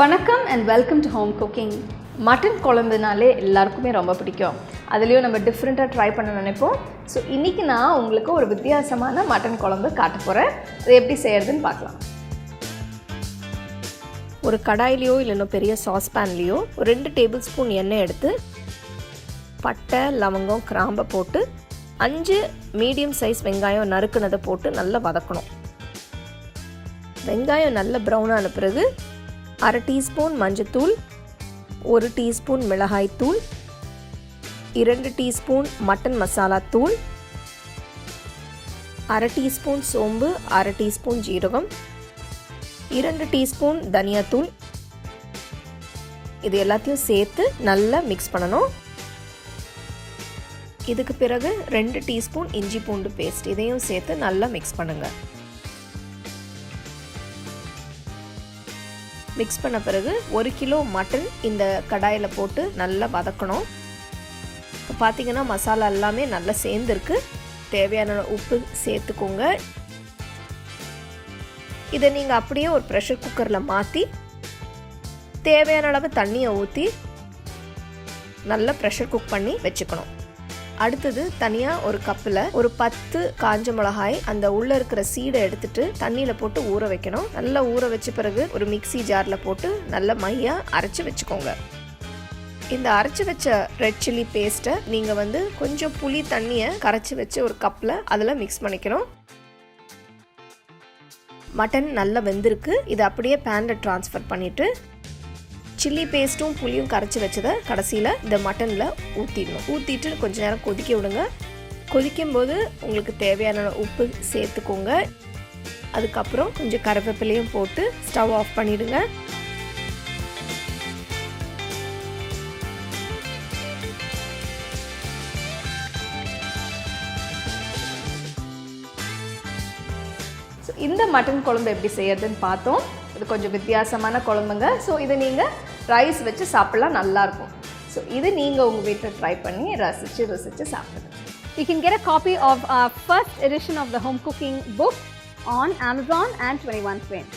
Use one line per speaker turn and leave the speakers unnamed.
வணக்கம் and welcome to home cooking. Mutton குழம்புனாலே எல்லாருக்குமே ரொம்ப பிடிக்கும். அதுலேயும் நம்ம டிஃப்ரெண்ட்டாக ட்ரை பண்ண நினைப்போம். ஸோ இன்றைக்கி நான் உங்களுக்கு ஒரு வித்தியாசமான மட்டன் குழம்பு காட்ட போகிறேன். அது எப்படி செய்கிறதுன்னு பார்க்கலாம்.
ஒரு கடாயிலையோ இல்லைன்னா பெரிய சாஸ்பேன்லேயோ ஒரு 2 டேபிள் ஸ்பூன் எண்ணெய் எடுத்து பட்டை, லவங்கம், கிராம்பை போட்டு 5 மீடியம் சைஸ் வெங்காயம் நறுக்குனதை போட்டு நல்லா வதக்கணும். வெங்காயம் நல்ல ப்ரௌனான பிறகு 1/2 டீஸ்பூன் மஞ்சத்தூள், 1 டீஸ்பூன் மிளகாய்த்தூள், 2 டீஸ்பூன் மட்டன் மசாலா தூள், 1/2 டீஸ்பூன் சோம்பு, 1/2 டீஸ்பூன் ஜீரகம், 2 டீஸ்பூன் தனியாத்தூள், இது எல்லாத்தையும் சேர்த்து நல்லா மிக்ஸ் பண்ணணும். இதுக்கு பிறகு 2 டீஸ்பூன் இஞ்சி பூண்டு பேஸ்ட், இதையும் சேர்த்து நல்லா மிக்ஸ் பண்ணுங்கள். மிக்ஸ் பண்ண பிறகு 1 கிலோ மட்டன் இந்த கடாயில் போட்டு நல்லா வதக்கணும். இப்போ பார்த்தீங்கன்னா மசாலா எல்லாமே நல்லா சேர்ந்துருக்கு. தேவையான உப்பு சேர்த்துக்கோங்க. இதை நீங்கள் அப்படியே ஒரு ப்ரெஷர் குக்கரில் மாற்றி தேவையான அளவு தண்ணியை ஊற்றி நல்லா ப்ரெஷர் குக் பண்ணி வச்சுக்கணும். அடுத்தது தனியாக ஒரு கப்பில் ஒரு 10 காஞ்ச மிளகாய் அந்த உள்ளே இருக்கிற சீடை எடுத்துட்டு தண்ணியில் போட்டு ஊற வைக்கணும். நல்லா ஊற வச்ச பிறகு ஒரு மிக்சி ஜாரில் போட்டு நல்லா மையாக அரைச்சி வச்சுக்கோங்க. இந்த அரைச்சி வச்ச ரெட் சில்லி பேஸ்ட்டை நீங்கள் கொஞ்சம் புளி தண்ணியை கரைச்சி வச்சு ஒரு கப்பில் அதில் மிக்ஸ் பண்ணிக்கணும். மட்டன் நல்லா வெந்திருக்கு. இதை அப்படியே பேனில் ட்ரான்ஸ்ஃபர் பண்ணிவிட்டு சில்லி பேஸ்ட்டும் புளியும் கரைச்சி வச்சதை கடைசியில் இந்த மட்டனில் ஊற்றிடணும். ஊற்றிட்டு கொஞ்சம் நேரம் கொதிக்க விடுங்க. கொதிக்கும்போது உங்களுக்கு தேவையான உப்பு சேர்த்துக்கோங்க. அதுக்கப்புறம் கொஞ்சம் கருவேப்பிலையும் போட்டு ஸ்டவ் ஆஃப் பண்ணிவிடுங்க.
இந்த மட்டன் குழம்பு எப்படி செய்யறதுன்னு பார்த்தோம். இது கொஞ்சம் வித்தியாசமான குழம்புங்க. ஸோ இதை நீங்கள் ரைஸ் வச்சு சாப்பிட்லாம், நல்லாயிருக்கும். ஸோ இது நீங்கள் உங்கள் வீட்டில் ட்ரை பண்ணி ருசிச்சு சாப்பிடுங்க.
You can get a copy of our first edition of the home cooking book on Amazon and 21 Cents.